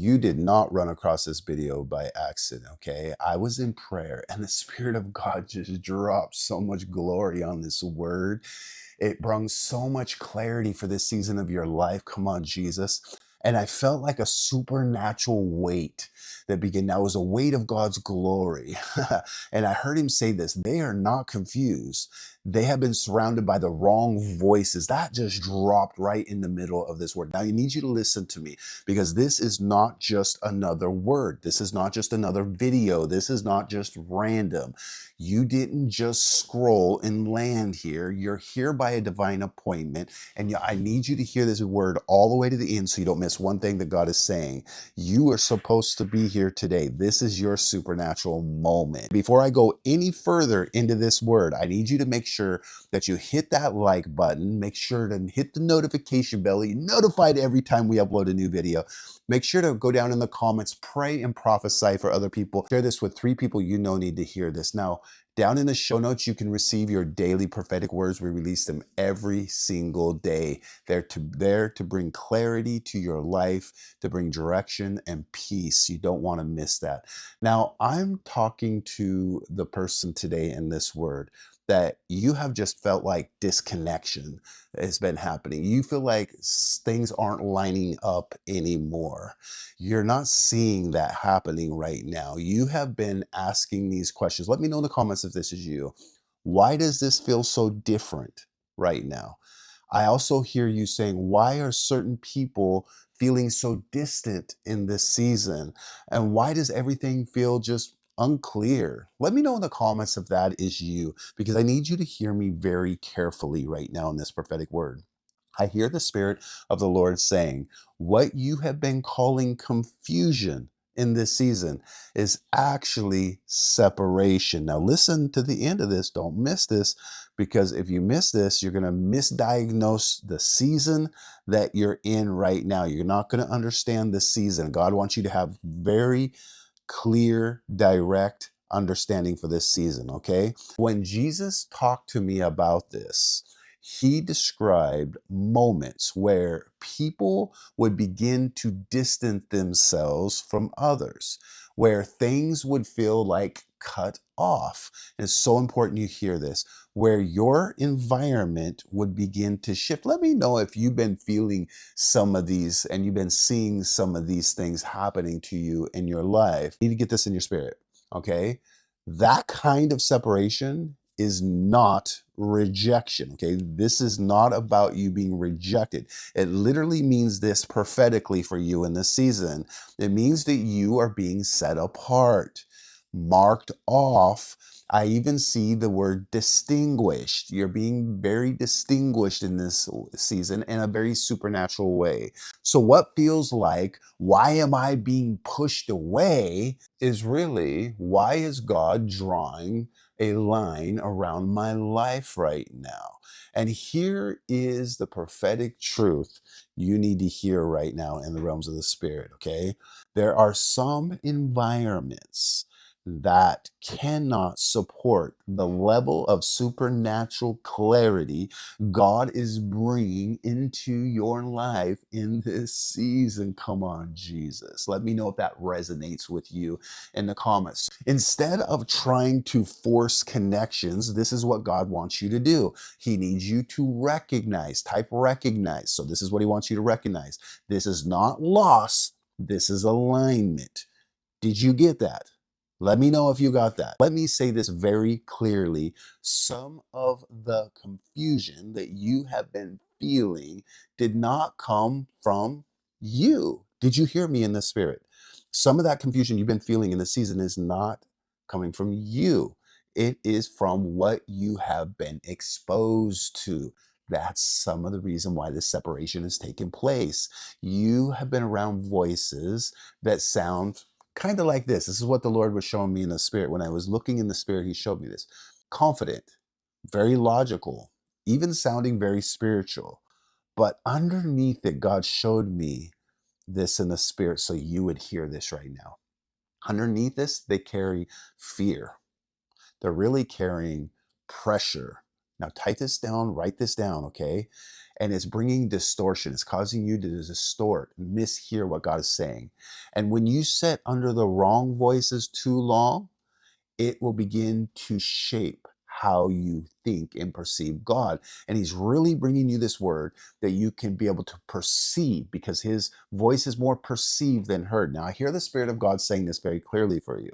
You did not run across this video by accident, okay? I was in prayer and the Spirit of God just dropped so much glory on this word. It brings so much clarity for this season of your life. Come on, Jesus. And I felt like a supernatural weight that began. Now it was a weight of God's glory. And I heard him say this: they are not confused. They have been surrounded by the wrong voices. That just dropped right in the middle of this word. Now, I need you to listen to me, because this is not just another word. This is not just another video. This is not just random. You didn't just scroll and land here. You're here by a divine appointment. And I need you to hear this word all the way to the end so you don't miss one thing that God is saying. You are supposed to be here today. This is your supernatural moment. Before I go any further into this word, I need you to make sure that you hit that like button. Make sure to hit the notification bell. You're notified every time we upload a new video. Make sure to go down in the comments, pray and prophesy for other people. Share this with 3 people you know need to hear this. Now, down in the show notes, you can receive your daily prophetic words. We release them every single day. They're there to bring clarity to your life, to bring direction and peace. You don't want to miss that. Now, I'm talking to the person today in this word that you have just felt like disconnection has been happening. You feel like things aren't lining up anymore. You're not seeing that happening right now. You have been asking these questions. Let me know in the comments if this is you. Why does this feel so different right now? I also hear you saying, why are certain people feeling so distant in this season? And why does everything feel just unclear? Let me know in the comments if that is you, because I need you to hear me very carefully right now in this prophetic word. I hear the Spirit of the Lord saying, what you have been calling confusion in this season is actually separation. Now, listen to the end of this. Don't miss this, because if you miss this, you're going to misdiagnose the season that you're in right now. You're not going to understand the season. God wants you to have very clear, direct understanding for this season, okay? When Jesus talked to me about this, he described moments where people would begin to distance themselves from others, where things would feel like cut off. And it's so important you hear this, where your environment would begin to shift. Let me know if you've been feeling some of these and you've been seeing some of these things happening to you in your life. You need to get this in your spirit, okay? That kind of separation is not rejection, okay? This is not about you being rejected. It literally means this prophetically for you in this season. It means that you are being set apart, marked off. I even see the word distinguished. You're being very distinguished in this season in a very supernatural way. So, what feels like, why am I being pushed away, is really, why is God drawing a line around my life right now? And here is the prophetic truth you need to hear right now in the realms of the Spirit, okay? There are some environments that cannot support the level of supernatural clarity God is bringing into your life in this season. Come on, Jesus. Let me know if that resonates with you in the comments. Instead of trying to force connections, this is what God wants you to do. He needs you to recognize, type recognize. So this is what he wants you to recognize. This is not loss. This is alignment. Did you get that? Let me know if you got that. Let me say this very clearly. Some of the confusion that you have been feeling did not come from you. Did you hear me in the spirit? Some of that confusion you've been feeling in the season is not coming from you. It is from what you have been exposed to. That's some of the reason why this separation has taken place. You have been around voices that sound kind of like this. This is what the Lord was showing me in the spirit. When I was looking in the spirit, he showed me this. Confident, very logical, even sounding very spiritual. But underneath it, God showed me this in the spirit so you would hear this right now. Underneath this, they carry fear. They're really carrying pressure. Now, type this down, write this down, okay? and it's bringing distortion. It's causing you to distort, mishear what God is saying. And when you sit under the wrong voices too long, it will begin to shape how you think and perceive God. And He's really bringing you this word that you can be able to perceive, because His voice is more perceived than heard. Now, I hear the Spirit of God saying this very clearly for you.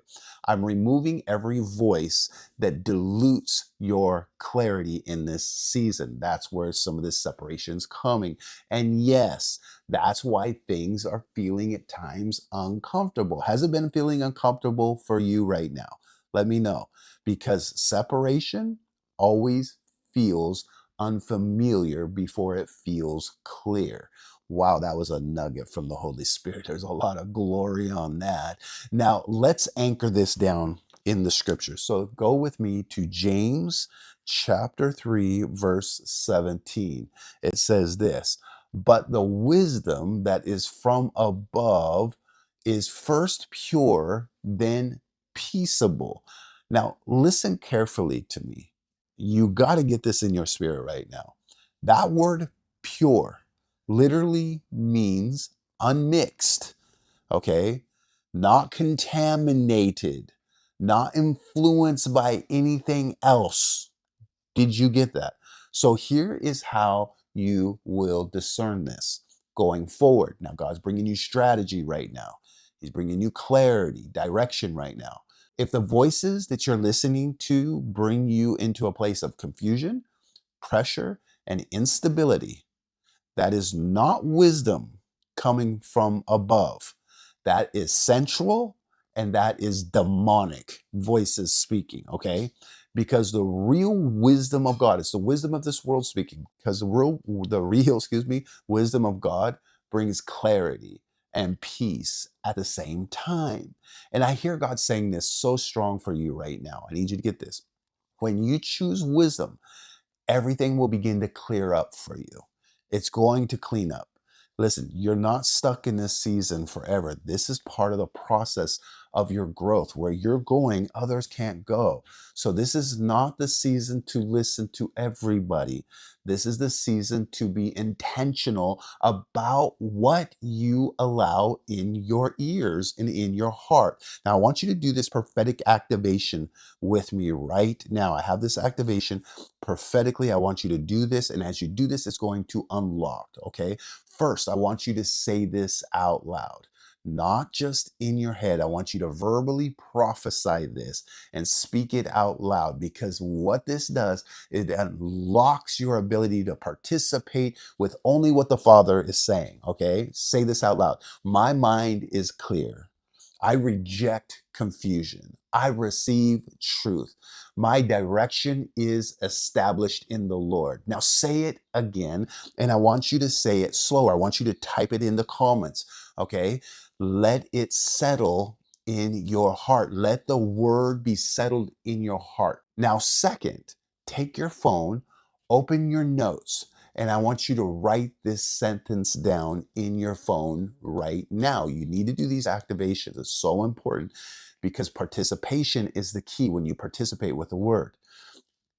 I'm removing every voice that dilutes your clarity in this season. That's where some of this separation is coming. And yes, that's why things are feeling at times uncomfortable. Has it been feeling uncomfortable for you right now? Let me know, because separation always feels unfamiliar before it feels clear. Wow, that was a nugget from the Holy Spirit. There's a lot of glory on that. Now, let's anchor this down in the scriptures. So go with me to James chapter 3, verse 17. It says this: But the wisdom that is from above is first pure, then peaceable. Now, listen carefully to me. You got to get this in your spirit right now. That word pure literally means unmixed, okay? Not contaminated, not influenced by anything else. Did you get that? So here is how you will discern this going forward. Now, God's bringing you strategy right now. He's bringing you clarity, direction right now. If the voices that you're listening to bring you into a place of confusion, pressure, and instability, that is not wisdom coming from above. That is sensual, and that is demonic voices speaking, okay? Because the real wisdom of God, it's the wisdom of this world speaking, because the real wisdom of God brings clarity and peace at the same time. And I hear God saying this so strong for you right now. I need you to get this. When you choose wisdom, everything will begin to clear up for you. It's going to clean up. Listen, you're not stuck in this season forever. This is part of the process of your growth. Where you're going, others can't go. So this is not the season to listen to everybody. This is the season to be intentional about what you allow in your ears and in your heart. Now, I want you to do this prophetic activation with me right now. I have this activation prophetically. I want you to do this. And as you do this, it's going to unlock. Okay. First, I want you to say this out loud, not just in your head. I want you to verbally prophesy this and speak it out loud, because what this does, it unlocks your ability to participate with only what the Father is saying. Okay. Say this out loud. My mind is clear. I reject confusion. I receive truth. My direction is established in the Lord. Now say it again, and I want you to say it slower. I want you to type it in the comments, okay? Let it settle in your heart. Let the word be settled in your heart. Now, second, take your phone, open your notes, and I want you to write this sentence down in your phone right now. You need to do these activations. It's so important, because participation is the key when you participate with the word.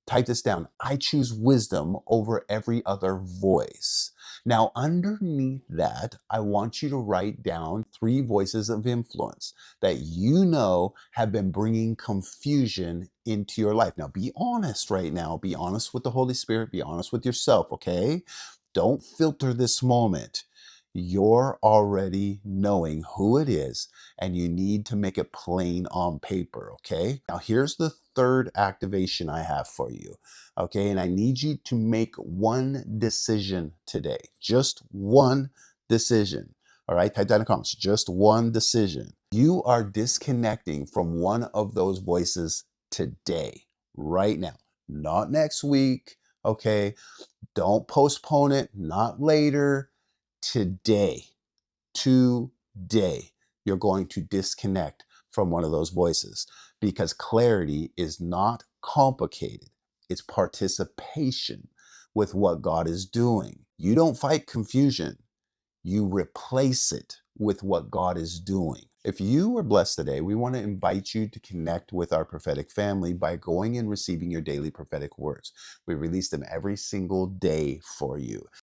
Type this down. I choose wisdom over every other voice. Now, underneath that, I want you to write down 3 voices of influence that you know have been bringing confusion into your life. Now, be honest right now. Be honest with the Holy Spirit. Be honest with yourself, okay? Don't filter this moment. You're already knowing who it is, and you need to make it plain on paper, okay? Now, here's the third activation I have for you, okay? And I need you to make one decision today, just one decision, all right? Type that in the comments, just one decision. You are disconnecting from one of those voices today, right now, not next week, okay? Don't postpone it, not later, today. Today, you're going to disconnect from one of those voices, because clarity is not complicated. It's participation with what God is doing. You don't fight confusion. You replace it with what God is doing. If you were blessed today, we want to invite you to connect with our prophetic family by going and receiving your daily prophetic words. We release them every single day for you.